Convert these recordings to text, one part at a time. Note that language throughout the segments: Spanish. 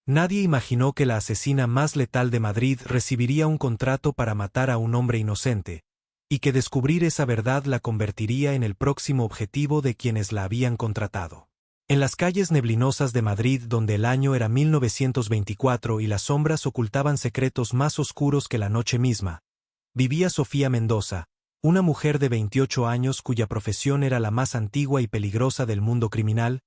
Nadie imaginó que la asesina más letal de Madrid recibiría un contrato para matar a un hombre inocente, y que descubrir esa verdad la convertiría en el próximo objetivo de quienes la habían contratado. En las calles neblinosas de Madrid, donde el año era 1924 y las sombras ocultaban secretos más oscuros que la noche misma, vivía Sofía Mendoza, una mujer de 28 años cuya profesión era la más antigua y peligrosa del mundo criminal.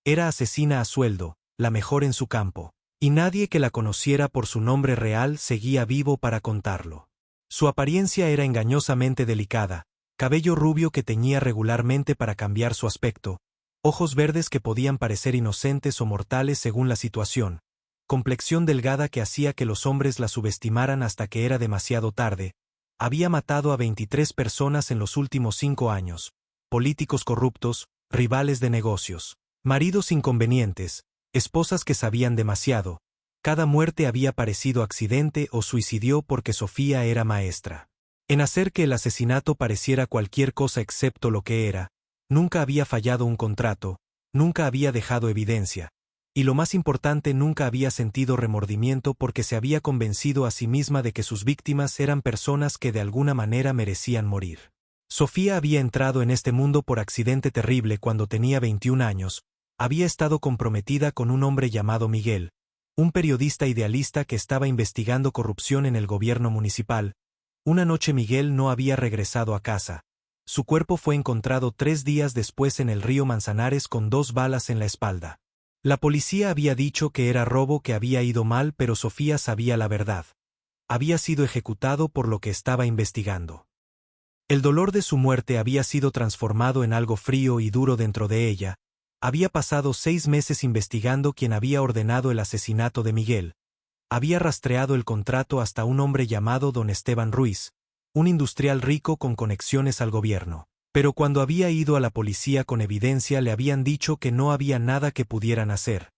Era asesina a sueldo, la mejor en su campo, y nadie que la conociera por su nombre real seguía vivo para contarlo. Su apariencia era engañosamente delicada, cabello rubio que teñía regularmente para cambiar su aspecto, ojos verdes que podían parecer inocentes o mortales según la situación, complexión delgada que hacía que los hombres la subestimaran hasta que era demasiado tarde. Había matado a 23 personas en los últimos 5 años, políticos corruptos, rivales de negocios, maridos inconvenientes, esposas que sabían demasiado. Cada muerte había parecido accidente o suicidio porque Sofía era maestra en hacer que el asesinato pareciera cualquier cosa excepto lo que era. Nunca había fallado un contrato, nunca había dejado evidencia, y lo más importante, nunca había sentido remordimiento porque se había convencido a sí misma de que sus víctimas eran personas que de alguna manera merecían morir. Sofía había entrado en este mundo por accidente terrible cuando tenía 21 años, había estado comprometida con un hombre llamado Miguel, un periodista idealista que estaba investigando corrupción en el gobierno municipal. Una noche Miguel no había regresado a casa. Su cuerpo fue encontrado 3 días después en el río Manzanares con 2 balas en la espalda. La policía había dicho que era robo, que había ido mal, pero Sofía sabía la verdad. Había sido ejecutado por lo que estaba investigando. El dolor de su muerte había sido transformado en algo frío y duro dentro de ella. Había pasado 6 meses investigando quién había ordenado el asesinato de Miguel. Había rastreado el contrato hasta un hombre llamado don Esteban Ruiz, un industrial rico con conexiones al gobierno. Pero cuando había ido a la policía con evidencia le habían dicho que no había nada que pudieran hacer.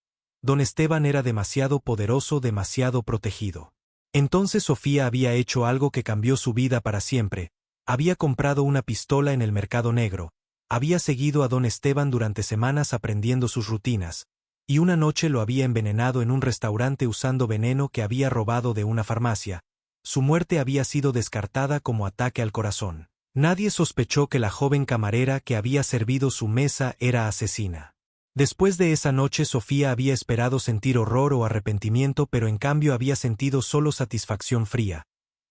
Don Esteban era demasiado poderoso, demasiado protegido. Entonces Sofía había hecho algo que cambió su vida para siempre. Había comprado una pistola en el mercado negro. Había seguido a don Esteban durante semanas aprendiendo sus rutinas. Y una noche lo había envenenado en un restaurante usando veneno que había robado de una farmacia. Su muerte había sido descartada como ataque al corazón. Nadie sospechó que la joven camarera que había servido su mesa era asesina. Después de esa noche Sofía había esperado sentir horror o arrepentimiento, pero en cambio había sentido solo satisfacción fría.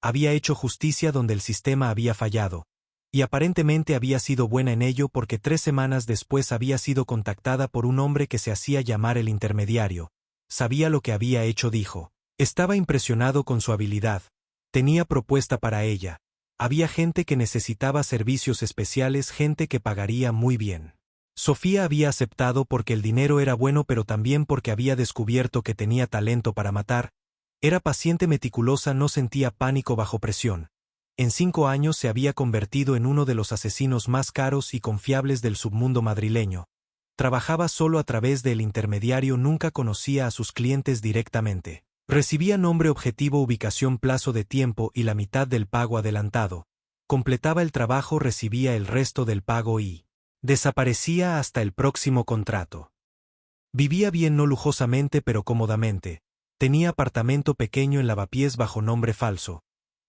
Había hecho justicia donde el sistema había fallado. Y aparentemente había sido buena en ello porque 3 semanas después había sido contactada por un hombre que se hacía llamar el intermediario. Sabía lo que había hecho, dijo. Estaba impresionado con su habilidad. Tenía propuesta para ella. Había gente que necesitaba servicios especiales, gente que pagaría muy bien. Sofía había aceptado porque el dinero era bueno, pero también porque había descubierto que tenía talento para matar. Era paciente, meticulosa, no sentía pánico bajo presión. En 5 años se había convertido en uno de los asesinos más caros y confiables del submundo madrileño. Trabajaba solo a través del intermediario, nunca conocía a sus clientes directamente. Recibía nombre, objetivo, ubicación, plazo de tiempo y la mitad del pago adelantado. Completaba el trabajo, recibía el resto del pago y desaparecía hasta el próximo contrato. Vivía bien, no lujosamente pero cómodamente. Tenía apartamento pequeño en Lavapiés bajo nombre falso.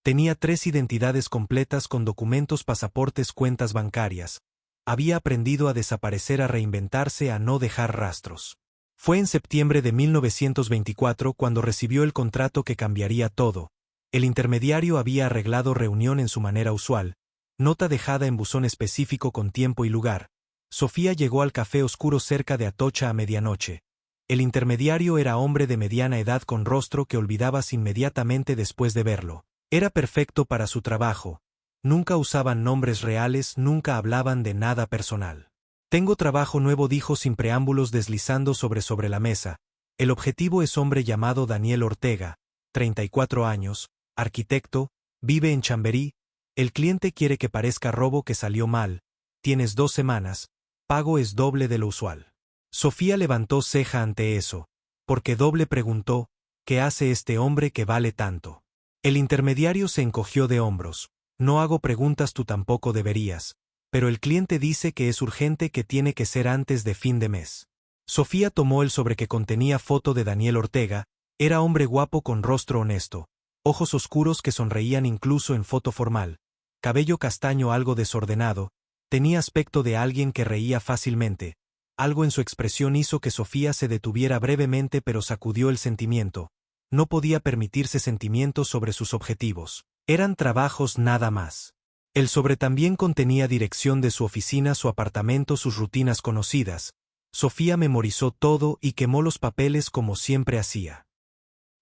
Tenía 3 identidades completas con documentos, pasaportes, cuentas bancarias. Había aprendido a desaparecer, a reinventarse, a no dejar rastros. Fue en septiembre de 1924 cuando recibió el contrato que cambiaría todo. El intermediario había arreglado reunión en su manera usual, nota dejada en buzón específico con tiempo y lugar. Sofía llegó al café oscuro cerca de Atocha a medianoche. El intermediario era hombre de mediana edad con rostro que olvidabas inmediatamente después de verlo. Era perfecto para su trabajo. Nunca usaban nombres reales, nunca hablaban de nada personal. Tengo trabajo nuevo, dijo sin preámbulos deslizando sobre la mesa. El objetivo es hombre llamado Daniel Ortega, 34 años, arquitecto, vive en Chamberí. El cliente quiere que parezca robo, que salió mal. Tienes 2 semanas, pago es doble de lo usual. Sofía levantó ceja ante eso. ¿Por qué doble?, preguntó. ¿Qué hace este hombre que vale tanto? El intermediario se encogió de hombros. No hago preguntas, tú tampoco deberías. Pero el cliente dice que es urgente, que tiene que ser antes de fin de mes. Sofía tomó el sobre que contenía foto de Daniel Ortega. Era hombre guapo con rostro honesto, ojos oscuros que sonreían incluso en foto formal, cabello castaño algo desordenado, tenía aspecto de alguien que reía fácilmente. Algo en su expresión hizo que Sofía se detuviera brevemente, pero sacudió el sentimiento. No podía permitirse sentimientos sobre sus objetivos. Eran trabajos nada más. El sobre también contenía dirección de su oficina, su apartamento, sus rutinas conocidas. Sofía memorizó todo y quemó los papeles como siempre hacía.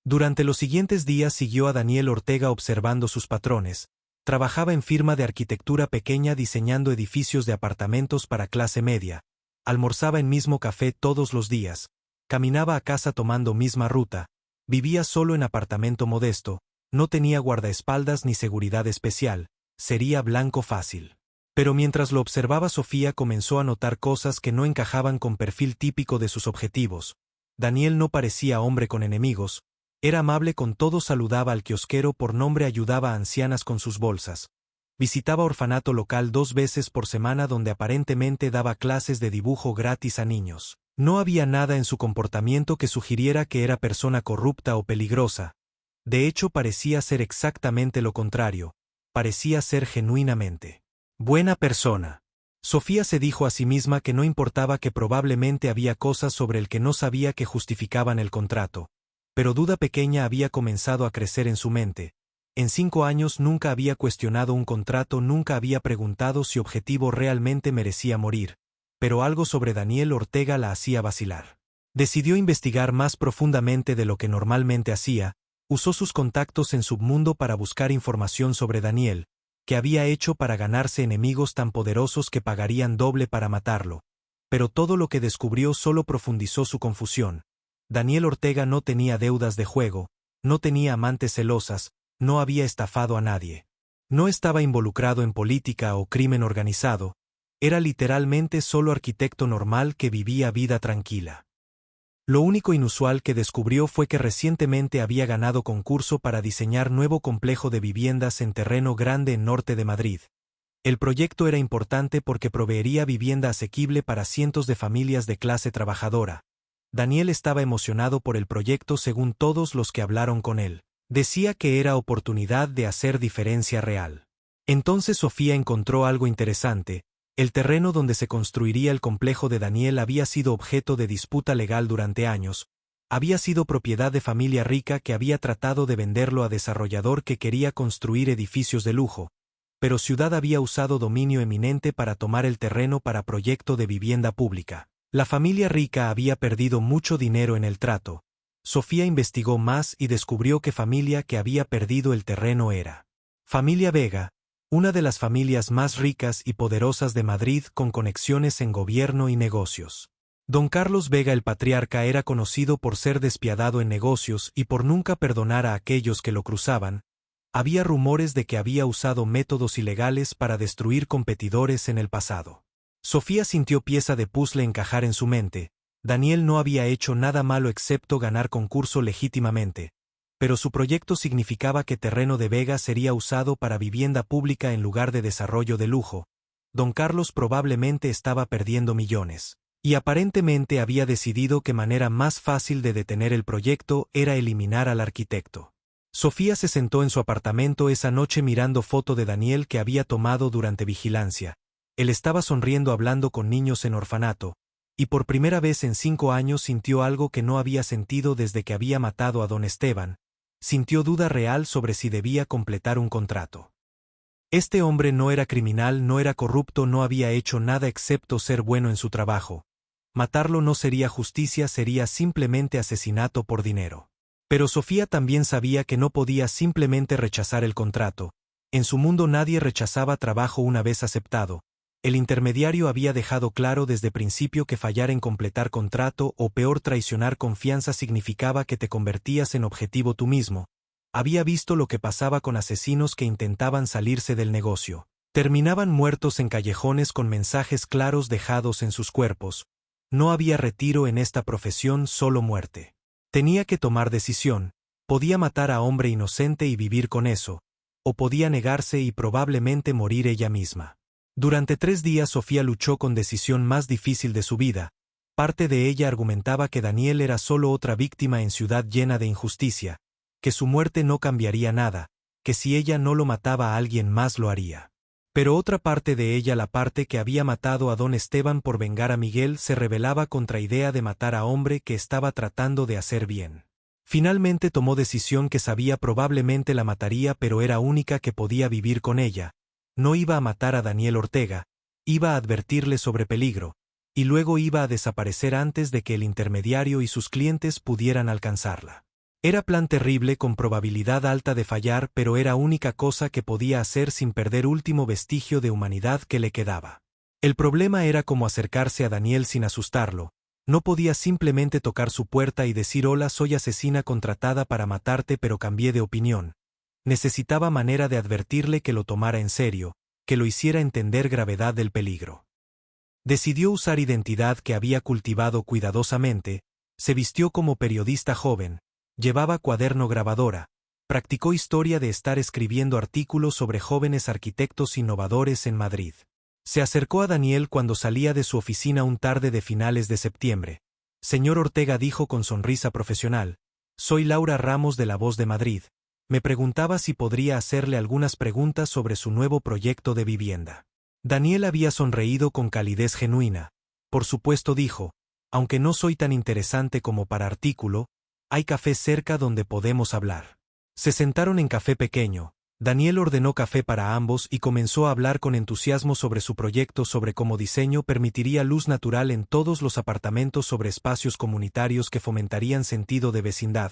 Durante los siguientes días siguió a Daniel Ortega observando sus patrones. Trabajaba en firma de arquitectura pequeña diseñando edificios de apartamentos para clase media. Almorzaba en mismo café todos los días. Caminaba a casa tomando misma ruta. Vivía solo en apartamento modesto. No tenía guardaespaldas ni seguridad especial. Sería blanco fácil. Pero mientras lo observaba, Sofía comenzó a notar cosas que no encajaban con perfil típico de sus objetivos. Daniel no parecía hombre con enemigos. Era amable con todos, saludaba al kiosquero por nombre, ayudaba a ancianas con sus bolsas. Visitaba orfanato local 2 veces por semana donde aparentemente daba clases de dibujo gratis a niños. No había nada en su comportamiento que sugiriera que era persona corrupta o peligrosa. De hecho, parecía ser exactamente lo contrario. Parecía ser genuinamente buena persona. Sofía se dijo a sí misma que no importaba, que probablemente había cosas sobre el que no sabía que justificaban el contrato. Pero duda pequeña había comenzado a crecer en su mente. En 5 años nunca había cuestionado un contrato, nunca había preguntado si objetivo realmente merecía morir. Pero algo sobre Daniel Ortega la hacía vacilar. Decidió investigar más profundamente de lo que normalmente hacía. Usó sus contactos en Submundo para buscar información sobre Daniel, que había hecho para ganarse enemigos tan poderosos que pagarían doble para matarlo. Pero todo lo que descubrió solo profundizó su confusión. Daniel Ortega no tenía deudas de juego, no tenía amantes celosas, no había estafado a nadie. No estaba involucrado en política o crimen organizado. Era literalmente solo arquitecto normal que vivía vida tranquila. Lo único inusual que descubrió fue que recientemente había ganado concurso para diseñar nuevo complejo de viviendas en terreno grande en norte de Madrid. El proyecto era importante porque proveería vivienda asequible para cientos de familias de clase trabajadora. Daniel estaba emocionado por el proyecto según todos los que hablaron con él. Decía que era oportunidad de hacer diferencia real. Entonces Sofía encontró algo interesante. El terreno donde se construiría el complejo de Daniel había sido objeto de disputa legal durante años. Había sido propiedad de familia rica que había tratado de venderlo a desarrollador que quería construir edificios de lujo. Pero Ciudad había usado dominio eminente para tomar el terreno para proyecto de vivienda pública. La familia rica había perdido mucho dinero en el trato. Sofía investigó más y descubrió que familia que había perdido el terreno era Familia Vega, una de las familias más ricas y poderosas de Madrid con conexiones en gobierno y negocios. Don Carlos Vega el patriarca era conocido por ser despiadado en negocios y por nunca perdonar a aquellos que lo cruzaban. Había rumores de que había usado métodos ilegales para destruir competidores en el pasado. Sofía sintió pieza de puzzle encajar en su mente. Daniel no había hecho nada malo excepto ganar concurso legítimamente. Pero su proyecto significaba que terreno de Vega sería usado para vivienda pública en lugar de desarrollo de lujo. Don Carlos probablemente estaba perdiendo millones. Y aparentemente había decidido que manera más fácil de detener el proyecto era eliminar al arquitecto. Sofía se sentó en su apartamento esa noche mirando foto de Daniel que había tomado durante vigilancia. Él estaba sonriendo hablando con niños en orfanato. Y por primera vez en 5 años sintió algo que no había sentido desde que había matado a don Esteban. Sintió duda real sobre si debía completar un contrato. Este hombre no era criminal, no era corrupto, no había hecho nada excepto ser bueno en su trabajo. Matarlo no sería justicia, sería simplemente asesinato por dinero. Pero Sofía también sabía que no podía simplemente rechazar el contrato. En su mundo nadie rechazaba trabajo una vez aceptado. El intermediario había dejado claro desde principio que fallar en completar contrato o peor traicionar confianza significaba que te convertías en objetivo tú mismo. Había visto lo que pasaba con asesinos que intentaban salirse del negocio. Terminaban muertos en callejones con mensajes claros dejados en sus cuerpos. No había retiro en esta profesión, solo muerte. Tenía que tomar decisión. Podía matar a hombre inocente y vivir con eso. O podía negarse y probablemente morir ella misma. Durante 3 días Sofía luchó con decisión más difícil de su vida. Parte de ella argumentaba que Daniel era solo otra víctima en ciudad llena de injusticia, que su muerte no cambiaría nada, que si ella no lo mataba a alguien más lo haría. Pero otra parte de ella, la parte que había matado a don Esteban por vengar a Miguel, se rebelaba contra idea de matar a hombre que estaba tratando de hacer bien. Finalmente tomó decisión que sabía probablemente la mataría, pero era única que podía vivir con ella. No iba a matar a Daniel Ortega, iba a advertirle sobre peligro, y luego iba a desaparecer antes de que el intermediario y sus clientes pudieran alcanzarla. Era plan terrible con probabilidad alta de fallar, pero era única cosa que podía hacer sin perder último vestigio de humanidad que le quedaba. El problema era cómo acercarse a Daniel sin asustarlo. No podía simplemente tocar su puerta y decir hola, soy asesina contratada para matarte, pero cambié de opinión. Necesitaba manera de advertirle que lo tomara en serio, que lo hiciera entender gravedad del peligro. Decidió usar identidad que había cultivado cuidadosamente, se vistió como periodista joven, llevaba cuaderno grabadora, practicó historia de estar escribiendo artículos sobre jóvenes arquitectos innovadores en Madrid. Se acercó a Daniel cuando salía de su oficina un tarde de finales de septiembre. Señor Ortega, dijo con sonrisa profesional, soy Laura Ramos de La Voz de Madrid. Me preguntaba si podría hacerle algunas preguntas sobre su nuevo proyecto de vivienda. Daniel había sonreído con calidez genuina. Por supuesto, dijo, aunque no soy tan interesante como para artículo, hay café cerca donde podemos hablar. Se sentaron en café pequeño. Daniel ordenó café para ambos y comenzó a hablar con entusiasmo sobre su proyecto, sobre cómo diseño permitiría luz natural en todos los apartamentos, sobre espacios comunitarios que fomentarían sentido de vecindad.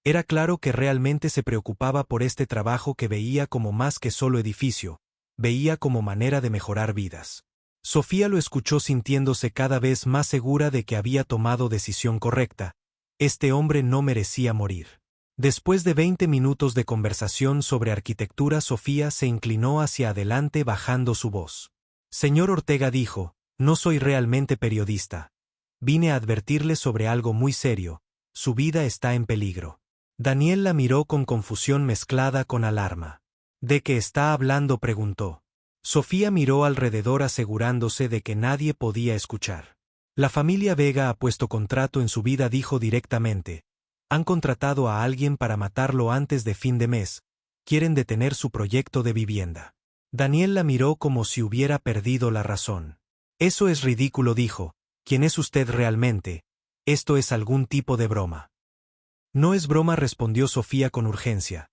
Era claro que realmente se preocupaba por este trabajo que veía como más que solo edificio, veía como manera de mejorar vidas. Sofía lo escuchó sintiéndose cada vez más segura de que había tomado decisión correcta. Este hombre no merecía morir. Después de 20 minutos de conversación sobre arquitectura, Sofía se inclinó hacia adelante bajando su voz. Señor Ortega, dijo, no soy realmente periodista. Vine a advertirle sobre algo muy serio. Su vida está en peligro. Daniel la miró con confusión mezclada con alarma. ¿De qué está hablando?, preguntó. Sofía miró alrededor asegurándose de que nadie podía escuchar. La familia Vega ha puesto contrato en su vida, dijo directamente. Han contratado a alguien para matarlo antes de fin de mes. Quieren detener su proyecto de vivienda. Daniel la miró como si hubiera perdido la razón. Eso es ridículo, dijo. ¿Quién es usted realmente? Esto es algún tipo de broma. No es broma, respondió Sofía con urgencia.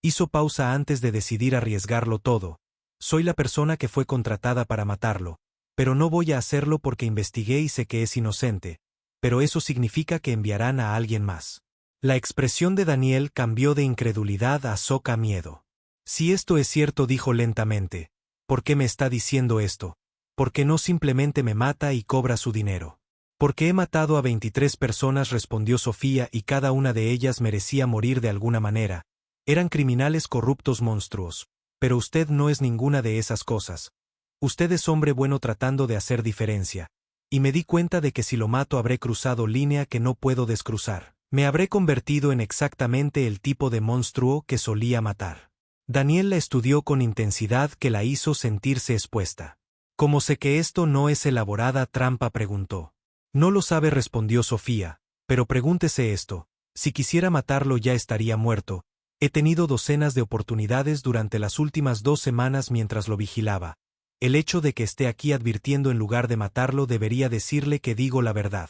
Hizo pausa antes de decidir arriesgarlo todo. Soy la persona que fue contratada para matarlo. Pero no voy a hacerlo porque investigué y sé que es inocente. Pero eso significa que enviarán a alguien más. La expresión de Daniel cambió de incredulidad a soca miedo. Si esto es cierto, dijo lentamente, ¿por qué me está diciendo esto? ¿Por qué no simplemente me mata y cobra su dinero? Porque he matado a 23 personas, respondió Sofía, y cada una de ellas merecía morir de alguna manera. Eran criminales corruptos monstruos. Pero usted no es ninguna de esas cosas. Usted es hombre bueno tratando de hacer diferencia. Y me di cuenta de que si lo mato habré cruzado línea que no puedo descruzar. Me habré convertido en exactamente el tipo de monstruo que solía matar. Daniel la estudió con intensidad que la hizo sentirse expuesta. ¿Cómo sé que esto no es elaborada trampa?, preguntó. No lo sabe, respondió Sofía, pero pregúntese esto. Si quisiera matarlo ya estaría muerto. He tenido docenas de oportunidades durante las últimas 2 semanas mientras lo vigilaba. El hecho de que esté aquí advirtiendo en lugar de matarlo debería decirle que digo la verdad.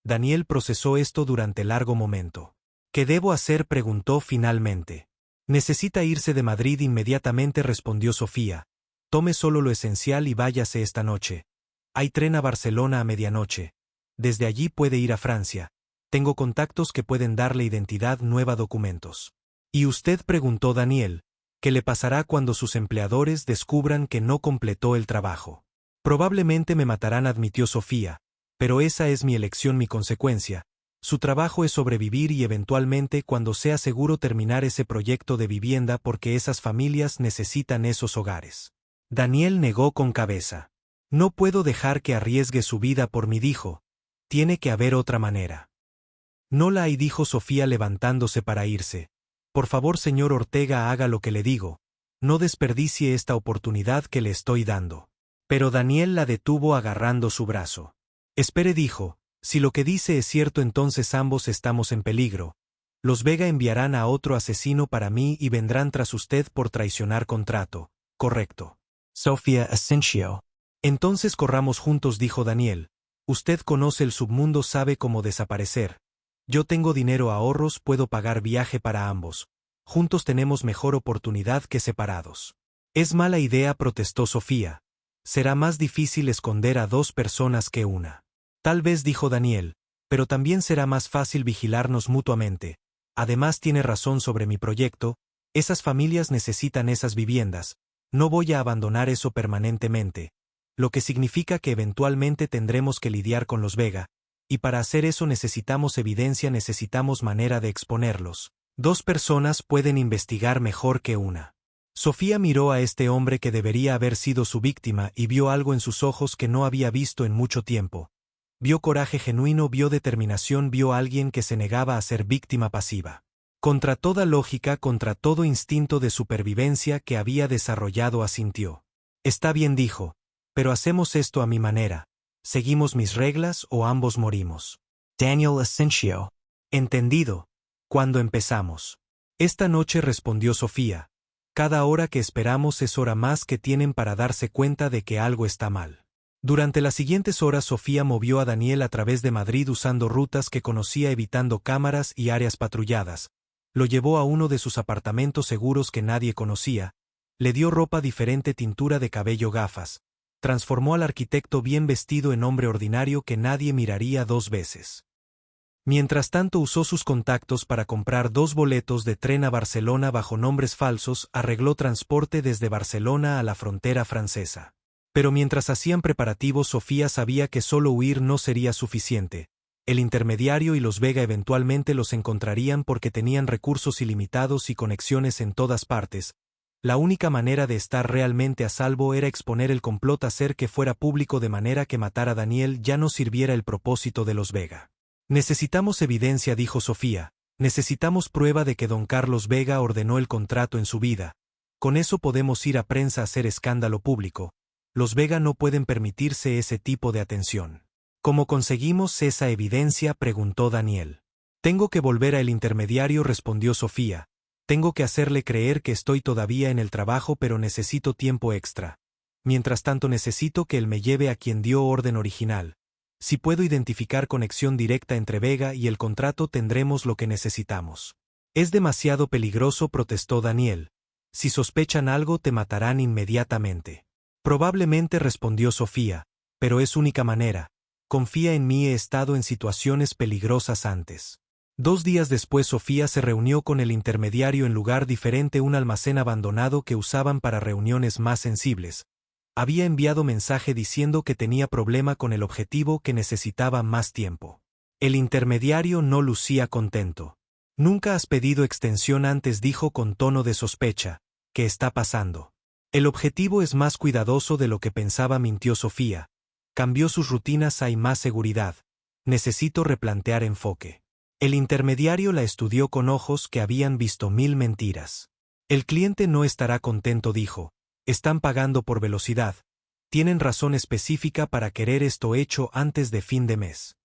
Daniel procesó esto durante largo momento. ¿Qué debo hacer?, preguntó finalmente. Necesita irse de Madrid inmediatamente, respondió Sofía. Tome solo lo esencial y váyase esta noche. Hay tren a Barcelona a medianoche. Desde allí puede ir a Francia. Tengo contactos que pueden darle identidad nueva, documentos. ¿Y usted?, preguntó Daniel. ¿Qué le pasará cuando sus empleadores descubran que no completó el trabajo? Probablemente me matarán, admitió Sofía. Pero esa es mi elección, mi consecuencia. Su trabajo es sobrevivir y eventualmente, cuando sea seguro, terminar ese proyecto de vivienda porque esas familias necesitan esos hogares. Daniel negó con cabeza. No puedo dejar que arriesgue su vida por mí, dijo. Tiene que haber otra manera. No la hay, dijo Sofía levantándose para irse. Por favor, señor Ortega, haga lo que le digo. No desperdicie esta oportunidad que le estoy dando. Pero Daniel la detuvo agarrando su brazo. Espere, dijo, si lo que dice es cierto entonces ambos estamos en peligro. Los Vega enviarán a otro asesino para mí y vendrán tras usted por traicionar contrato. Correcto. Sofía asintió. Entonces corramos juntos, dijo Daniel. Usted conoce el submundo, sabe cómo desaparecer. Yo tengo dinero, ahorros, puedo pagar viaje para ambos. Juntos tenemos mejor oportunidad que separados. Es mala idea, protestó Sofía. Será más difícil esconder a dos personas que una. Tal vez, dijo Daniel, pero también será más fácil vigilarnos mutuamente. Además tiene razón sobre mi proyecto, esas familias necesitan esas viviendas, no voy a abandonar eso permanentemente, lo que significa que eventualmente tendremos que lidiar con los Vega, y para hacer eso necesitamos evidencia, necesitamos manera de exponerlos. Dos personas pueden investigar mejor que una. Sofía miró a este hombre que debería haber sido su víctima y vio algo en sus ojos que no había visto en mucho tiempo. Vio coraje genuino, vio determinación, vio a alguien que se negaba a ser víctima pasiva. Contra toda lógica, contra todo instinto de supervivencia que había desarrollado, asintió. Está bien, dijo, pero hacemos esto a mi manera. ¿Seguimos mis reglas o ambos morimos? Daniel asintió. Entendido. ¿Cuándo empezamos? Esta noche, respondió Sofía. Cada hora que esperamos es hora más que tienen para darse cuenta de que algo está mal. Durante las siguientes horas Sofía movió a Daniel a través de Madrid usando rutas que conocía, evitando cámaras y áreas patrulladas. Lo llevó a uno de sus apartamentos seguros que nadie conocía, le dio ropa diferente, tintura de cabello, gafas. Transformó al arquitecto bien vestido en hombre ordinario que nadie miraría dos veces. Mientras tanto usó sus contactos para comprar 2 boletos de tren a Barcelona bajo nombres falsos, arregló transporte desde Barcelona a la frontera francesa. Pero mientras hacían preparativos, Sofía sabía que solo huir no sería suficiente. El intermediario y los Vega eventualmente los encontrarían porque tenían recursos ilimitados y conexiones en todas partes. La única manera de estar realmente a salvo era exponer el complot, hacer que fuera público de manera que matar a Daniel ya no sirviera el propósito de los Vega. Necesitamos evidencia, dijo Sofía. Necesitamos prueba de que don Carlos Vega ordenó el contrato en su vida. Con eso podemos ir a prensa a hacer escándalo público. Los Vega no pueden permitirse ese tipo de atención. ¿Cómo conseguimos esa evidencia?, preguntó Daniel. Tengo que volver a el intermediario, respondió Sofía. Tengo que hacerle creer que estoy todavía en el trabajo, pero necesito tiempo extra. Mientras tanto necesito que él me lleve a quien dio orden original. Si puedo identificar conexión directa entre Vega y el contrato, tendremos lo que necesitamos. Es demasiado peligroso, protestó Daniel. Si sospechan algo, te matarán inmediatamente. Probablemente, respondió Sofía, pero es única manera. Confía en mí, he estado en situaciones peligrosas antes. 2 días después Sofía se reunió con el intermediario en lugar diferente, un almacén abandonado que usaban para reuniones más sensibles. Había enviado mensaje diciendo que tenía problema con el objetivo, que necesitaba más tiempo. El intermediario no lucía contento. Nunca has pedido extensión antes, dijo con tono de sospecha. ¿Qué está pasando? El objetivo es más cuidadoso de lo que pensaba, mintió Sofía. Cambió sus rutinas, hay más seguridad. Necesito replantear enfoque. El intermediario la estudió con ojos que habían visto 1000 mentiras. El cliente no estará contento, dijo. Están pagando por velocidad. Tienen razón específica para querer esto hecho antes de fin de mes.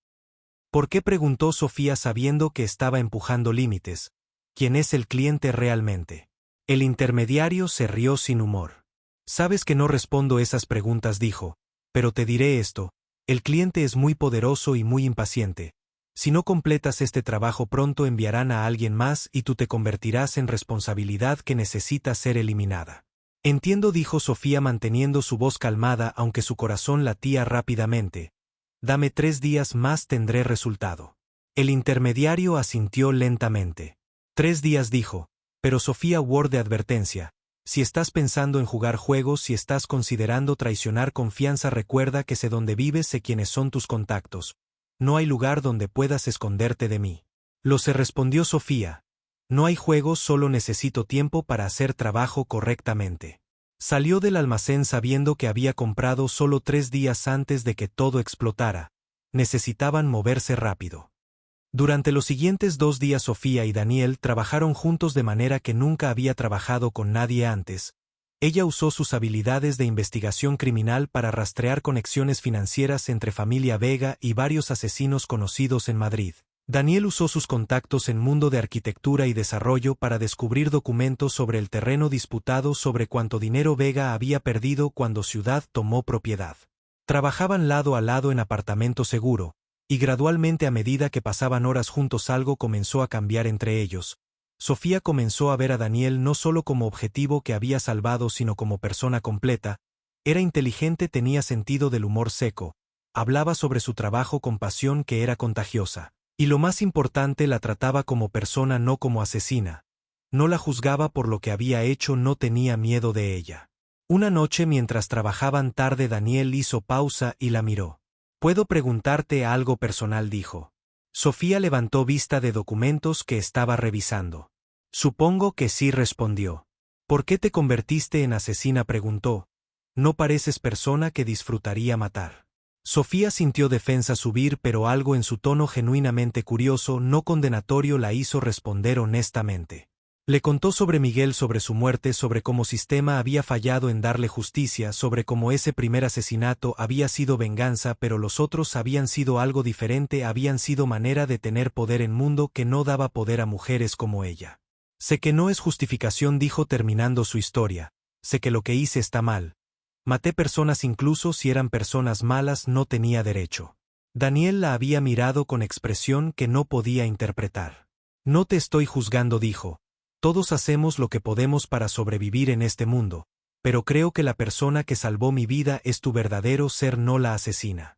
¿Por qué?, preguntó Sofía sabiendo que estaba empujando límites. ¿Quién es el cliente realmente? El intermediario se rió sin humor. Sabes que no respondo esas preguntas, dijo. Pero te diré esto. El cliente es muy poderoso y muy impaciente. Si no completas este trabajo pronto enviarán a alguien más y tú te convertirás en responsabilidad que necesita ser eliminada. Entiendo, dijo Sofía manteniendo su voz calmada aunque su corazón latía rápidamente. Dame 3 días más, tendré resultado. El intermediario asintió lentamente. 3 días, dijo. Pero Sofía, word de advertencia. Si estás pensando en jugar juegos, si estás considerando traicionar confianza, recuerda que sé dónde vives, sé quiénes son tus contactos. No hay lugar donde puedas esconderte de mí. Lo sé, respondió Sofía. No hay juegos, solo necesito tiempo para hacer trabajo correctamente. Salió del almacén sabiendo que había comprado solo 3 días antes de que todo explotara. Necesitaban moverse rápido. Durante los siguientes 2 días Sofía y Daniel trabajaron juntos de manera que nunca había trabajado con nadie antes. Ella usó sus habilidades de investigación criminal para rastrear conexiones financieras entre familia Vega y varios asesinos conocidos en Madrid. Daniel usó sus contactos en mundo de arquitectura y desarrollo para descubrir documentos sobre el terreno disputado sobre cuánto dinero Vega había perdido cuando Ciudad tomó propiedad. Trabajaban lado a lado en apartamento seguro, y gradualmente a medida que pasaban horas juntos algo comenzó a cambiar entre ellos. Sofía comenzó a ver a Daniel no solo como objetivo que había salvado sino como persona completa. Era inteligente, tenía sentido del humor seco, hablaba sobre su trabajo con pasión que era contagiosa. Y lo más importante, la trataba como persona, no como asesina. No la juzgaba por lo que había hecho, no tenía miedo de ella. Una noche mientras trabajaban tarde Daniel hizo pausa y la miró. «¿Puedo preguntarte algo personal?», dijo. Sofía levantó vista de documentos que estaba revisando. «Supongo que sí», respondió. «¿Por qué te convertiste en asesina?», preguntó. «No pareces persona que disfrutaría matar». Sofía sintió defensa subir, pero algo en su tono genuinamente curioso, no condenatorio, la hizo responder honestamente. Le contó sobre Miguel, sobre su muerte, sobre cómo sistema había fallado en darle justicia, sobre cómo ese primer asesinato había sido venganza, pero los otros habían sido algo diferente, habían sido manera de tener poder en mundo que no daba poder a mujeres como ella. «Sé que no es justificación», dijo terminando su historia. «Sé que lo que hice está mal. Maté personas, incluso si eran personas malas, no tenía derecho». Daniel la había mirado con expresión que no podía interpretar. «No te estoy juzgando», dijo. «Todos hacemos lo que podemos para sobrevivir en este mundo, pero creo que la persona que salvó mi vida es tu verdadero ser, no la asesina».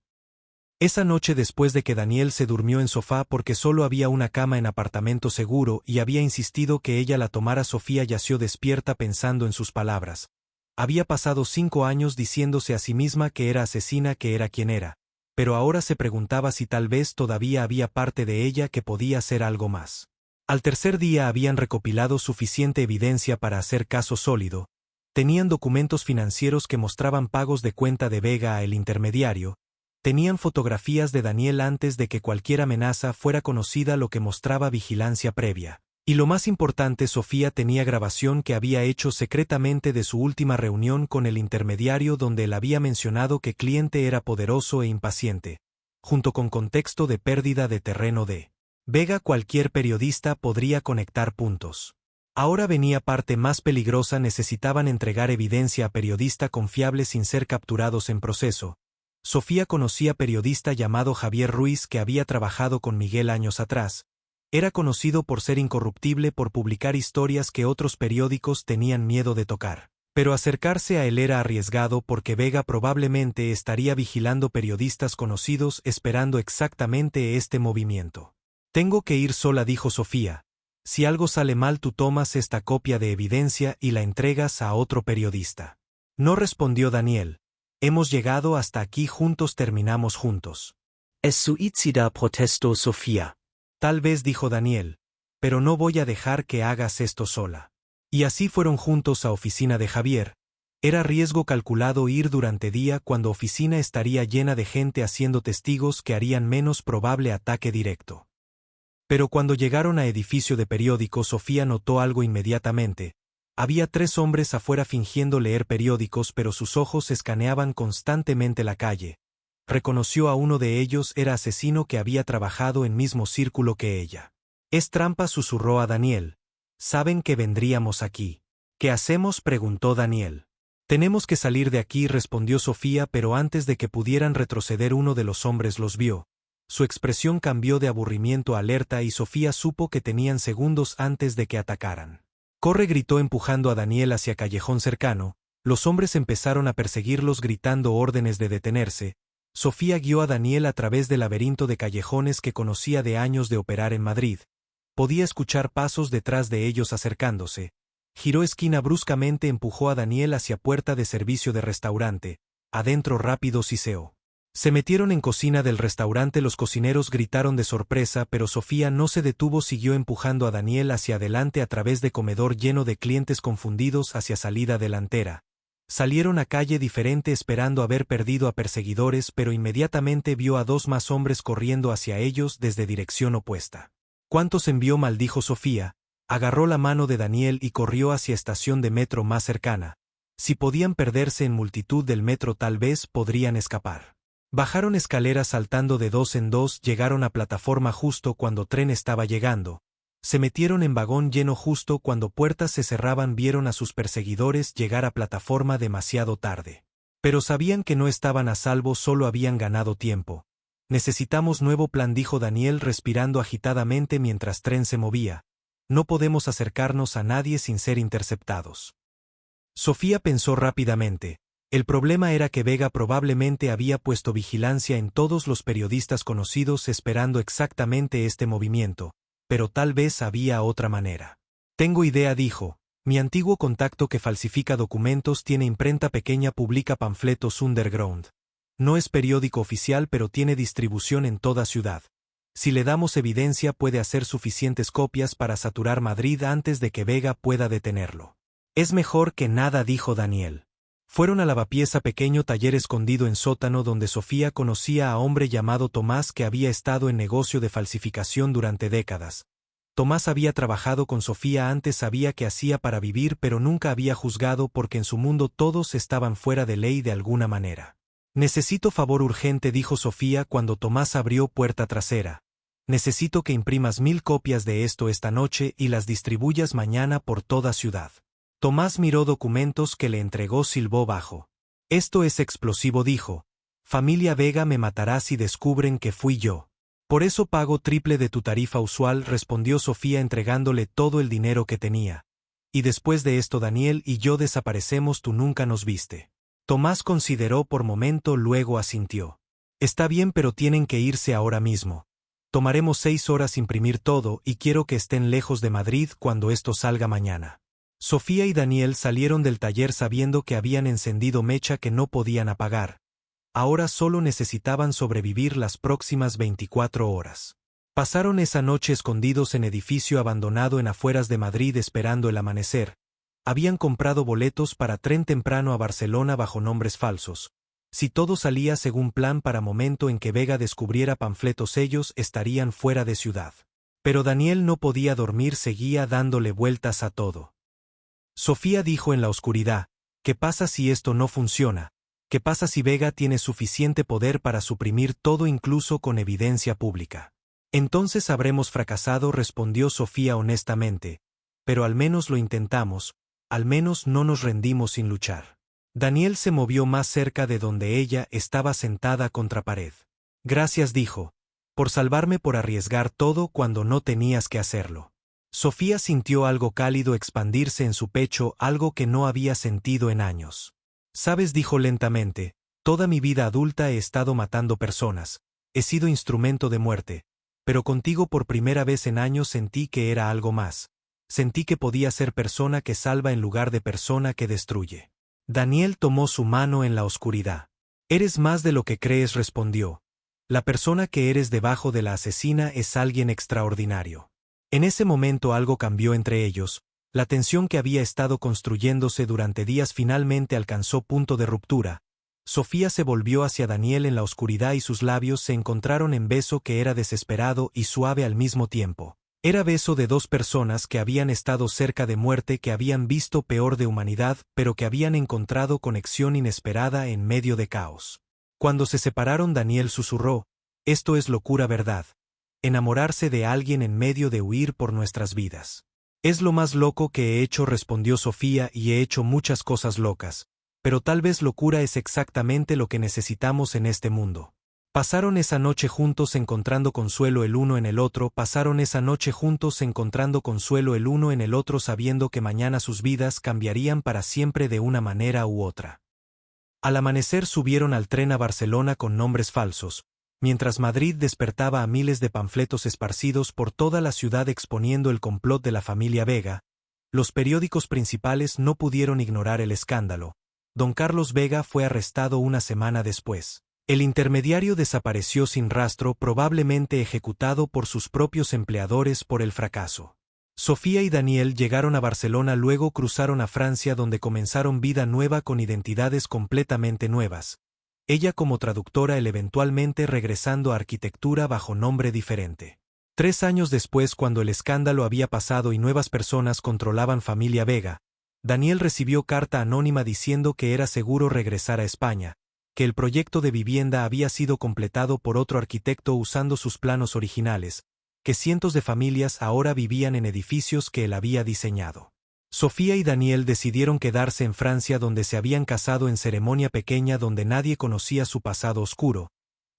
Esa noche, después de que Daniel se durmió en sofá porque solo había una cama en apartamento seguro y había insistido que ella la tomara, Sofía yació despierta pensando en sus palabras. Había pasado 5 años diciéndose a sí misma que era asesina, que era quien era, pero ahora se preguntaba si tal vez todavía había parte de ella que podía ser algo más. Al tercer día habían recopilado suficiente evidencia para hacer caso sólido. Tenían documentos financieros que mostraban pagos de cuenta de Vega a el intermediario. Tenían fotografías de Daniel antes de que cualquier amenaza fuera conocida, lo que mostraba vigilancia previa. Y lo más importante, Sofía tenía grabación que había hecho secretamente de su última reunión con el intermediario, donde él había mencionado que cliente era poderoso e impaciente, junto con contexto de pérdida de terreno de Vega. Cualquier periodista podría conectar puntos. Ahora venía parte más peligrosa, necesitaban entregar evidencia a periodista confiable sin ser capturados en proceso. Sofía conocía periodista llamado Javier Ruiz que había trabajado con Miguel años atrás. Era conocido por ser incorruptible, por publicar historias que otros periódicos tenían miedo de tocar. Pero acercarse a él era arriesgado porque Vega probablemente estaría vigilando periodistas conocidos, esperando exactamente este movimiento. «Tengo que ir sola», dijo Sofía. «Si algo sale mal, tú tomas esta copia de evidencia y la entregas a otro periodista». «No», respondió Daniel. «Hemos llegado hasta aquí juntos, terminamos juntos». Es suicida, protestó Sofía. «Tal vez», dijo Daniel, «pero no voy a dejar que hagas esto sola». Y así fueron juntos a oficina de Javier. Era riesgo calculado ir durante día cuando oficina estaría llena de gente haciendo testigos que harían menos probable ataque directo. Pero cuando llegaron a edificio de periódico, Sofía notó algo inmediatamente. Había 3 hombres afuera fingiendo leer periódicos, pero sus ojos escaneaban constantemente la calle. Reconoció a uno de ellos, era asesino que había trabajado en mismo círculo que ella. «Es trampa», susurró a Daniel. «Saben que vendríamos aquí». «¿Qué hacemos?», preguntó Daniel. «Tenemos que salir de aquí», respondió Sofía, pero antes de que pudieran retroceder uno de los hombres los vio. Su expresión cambió de aburrimiento a alerta y Sofía supo que tenían segundos antes de que atacaran. «Corre», gritó empujando a Daniel hacia callejón cercano. Los hombres empezaron a perseguirlos gritando órdenes de detenerse. Sofía guió a Daniel a través del laberinto de callejones que conocía de años de operar en Madrid. Podía escuchar pasos detrás de ellos acercándose. Giró esquina bruscamente, empujó a Daniel hacia puerta de servicio de restaurante. Adentro rápido siseó. Se metieron en cocina del restaurante, los cocineros gritaron de sorpresa, pero Sofía no se detuvo, siguió empujando a Daniel hacia adelante a través de comedor lleno de clientes confundidos hacia salida delantera. Salieron a calle diferente esperando haber perdido a perseguidores, pero inmediatamente vio a 2 más hombres corriendo hacia ellos desde dirección opuesta. «¿Cuántos envió?», maldijo Sofía. Agarró la mano de Daniel y corrió hacia estación de metro más cercana. Si podían perderse en multitud del metro tal vez podrían escapar. Bajaron escaleras saltando de dos en dos, llegaron a plataforma justo cuando tren estaba llegando. Se metieron en vagón lleno justo cuando puertas se cerraban, vieron a sus perseguidores llegar a plataforma demasiado tarde. Pero sabían que no estaban a salvo, solo habían ganado tiempo. Necesitamos nuevo plan, dijo Daniel respirando agitadamente mientras tren se movía. No podemos acercarnos a nadie sin ser interceptados. Sofía pensó rápidamente. El problema era que Vega probablemente había puesto vigilancia en todos los periodistas conocidos esperando exactamente este movimiento, pero tal vez había otra manera. Tengo idea, dijo. Mi antiguo contacto que falsifica documentos tiene imprenta pequeña, publica panfletos underground. No es periódico oficial, pero tiene distribución en toda ciudad. Si le damos evidencia puede hacer suficientes copias para saturar Madrid antes de que Vega pueda detenerlo. Es mejor que nada, dijo Daniel. Fueron al lavapiés, pequeño taller escondido en sótano donde Sofía conocía a hombre llamado Tomás que había estado en negocio de falsificación durante décadas. Tomás había trabajado con Sofía antes, sabía qué hacía para vivir, pero nunca había juzgado porque en su mundo todos estaban fuera de ley de alguna manera. Necesito favor urgente, dijo Sofía cuando Tomás abrió puerta trasera. Necesito que imprimas 1000 copias de esto esta noche y las distribuyas mañana por toda ciudad. Tomás miró documentos que le entregó, silbó bajo. Esto es explosivo, dijo. Familia Vega me matará si descubren que fui yo. Por eso pago triple de tu tarifa usual, respondió Sofía entregándole todo el dinero que tenía. Y después de esto Daniel y yo desaparecemos, tú nunca nos viste. Tomás consideró por momento, luego asintió. Está bien, pero tienen que irse ahora mismo. Tomaremos 6 horas imprimir todo y quiero que estén lejos de Madrid cuando esto salga mañana. Sofía y Daniel salieron del taller sabiendo que habían encendido mecha que no podían apagar. Ahora solo necesitaban sobrevivir las próximas 24 horas. Pasaron esa noche escondidos en edificio abandonado en afueras de Madrid esperando el amanecer. Habían comprado boletos para tren temprano a Barcelona bajo nombres falsos. Si todo salía según plan, para momento en que Vega descubriera panfletos ellos estarían fuera de ciudad. Pero Daniel no podía dormir, seguía dándole vueltas a todo. Sofía dijo en la oscuridad, ¿qué pasa si esto no funciona? ¿Qué pasa si Vega tiene suficiente poder para suprimir todo incluso con evidencia pública? Entonces habremos fracasado, respondió Sofía honestamente. Pero al menos lo intentamos, al menos no nos rendimos sin luchar. Daniel se movió más cerca de donde ella estaba sentada contra pared. Gracias, dijo, por salvarme, por arriesgar todo cuando no tenías que hacerlo. Sofía sintió algo cálido expandirse en su pecho, algo que no había sentido en años. Sabes, dijo lentamente, toda mi vida adulta he estado matando personas, he sido instrumento de muerte, pero contigo por primera vez en años sentí que era algo más. Sentí que podía ser persona que salva en lugar de persona que destruye. Daniel tomó su mano en la oscuridad. Eres más de lo que crees, respondió. La persona que eres debajo de la asesina es alguien extraordinario. En ese momento algo cambió entre ellos. La tensión que había estado construyéndose durante días finalmente alcanzó punto de ruptura. Sofía se volvió hacia Daniel en la oscuridad y sus labios se encontraron en beso que era desesperado y suave al mismo tiempo. Era beso de dos personas que habían estado cerca de muerte, que habían visto peor de humanidad, pero que habían encontrado conexión inesperada en medio de caos. Cuando se separaron, Daniel susurró, esto es locura, ¿verdad? Enamorarse de alguien en medio de huir por nuestras vidas. Es lo más loco que he hecho, respondió Sofía, y he hecho muchas cosas locas, pero tal vez locura es exactamente lo que necesitamos en este mundo. Pasaron esa noche juntos encontrando consuelo el uno en el otro, pasaron esa noche juntos encontrando consuelo el uno en el otro sabiendo que mañana sus vidas cambiarían para siempre de una manera u otra. Al amanecer subieron al tren a Barcelona con nombres falsos, mientras Madrid despertaba a miles de panfletos esparcidos por toda la ciudad exponiendo el complot de la familia Vega. Los periódicos principales no pudieron ignorar el escándalo. Don Carlos Vega fue arrestado una semana después. El intermediario desapareció sin rastro, probablemente ejecutado por sus propios empleadores por el fracaso. Sofía y Daniel llegaron a Barcelona, luego cruzaron a Francia donde comenzaron vida nueva con identidades completamente nuevas. Ella como traductora, él eventualmente regresando a arquitectura bajo nombre diferente. 3 años después, cuando el escándalo había pasado y nuevas personas controlaban familia Vega, Daniel recibió carta anónima diciendo que era seguro regresar a España, que el proyecto de vivienda había sido completado por otro arquitecto usando sus planos originales, que cientos de familias ahora vivían en edificios que él había diseñado. Sofía y Daniel decidieron quedarse en Francia, donde se habían casado en ceremonia pequeña donde nadie conocía su pasado oscuro.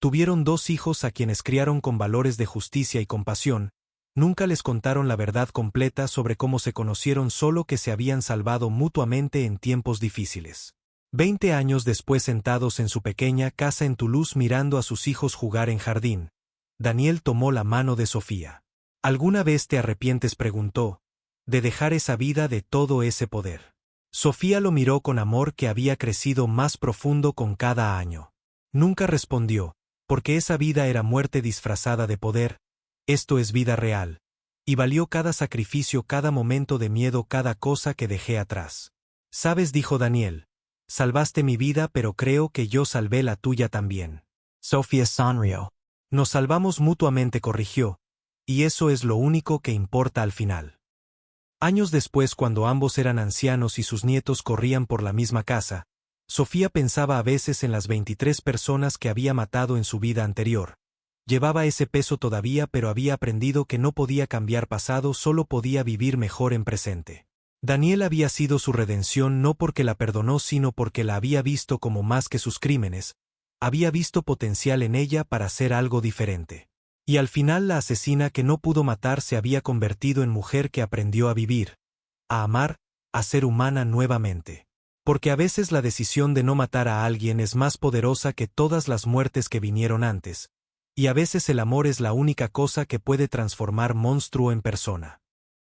Tuvieron 2 hijos a quienes criaron con valores de justicia y compasión. Nunca les contaron la verdad completa sobre cómo se conocieron, solo que se habían salvado mutuamente en tiempos difíciles. 20 años después, sentados en su pequeña casa en Toulouse mirando a sus hijos jugar en jardín, Daniel tomó la mano de Sofía. ¿Alguna vez te arrepientes?, preguntó, de dejar esa vida, de todo ese poder. Sofía lo miró con amor que había crecido más profundo con cada año. Nunca respondió, porque esa vida era muerte disfrazada de poder. Esto es vida real. Y valió cada sacrificio, cada momento de miedo, cada cosa que dejé atrás. ¿Sabes?, dijo Daniel. Salvaste mi vida, pero creo que yo salvé la tuya también. Sofía sonrió. Nos salvamos mutuamente, corrigió. Y eso es lo único que importa al final. Años después, cuando ambos eran ancianos y sus nietos corrían por la misma casa, Sofía pensaba a veces en las 23 personas que había matado en su vida anterior. Llevaba ese peso todavía, pero había aprendido que no podía cambiar pasado, solo podía vivir mejor en presente. Daniel había sido su redención, no porque la perdonó, sino porque la había visto como más que sus crímenes. Había visto potencial en ella para hacer algo diferente. Y al final la asesina que no pudo matar se había convertido en mujer que aprendió a vivir, a amar, a ser humana nuevamente. Porque a veces la decisión de no matar a alguien es más poderosa que todas las muertes que vinieron antes. Y a veces el amor es la única cosa que puede transformar monstruo en persona.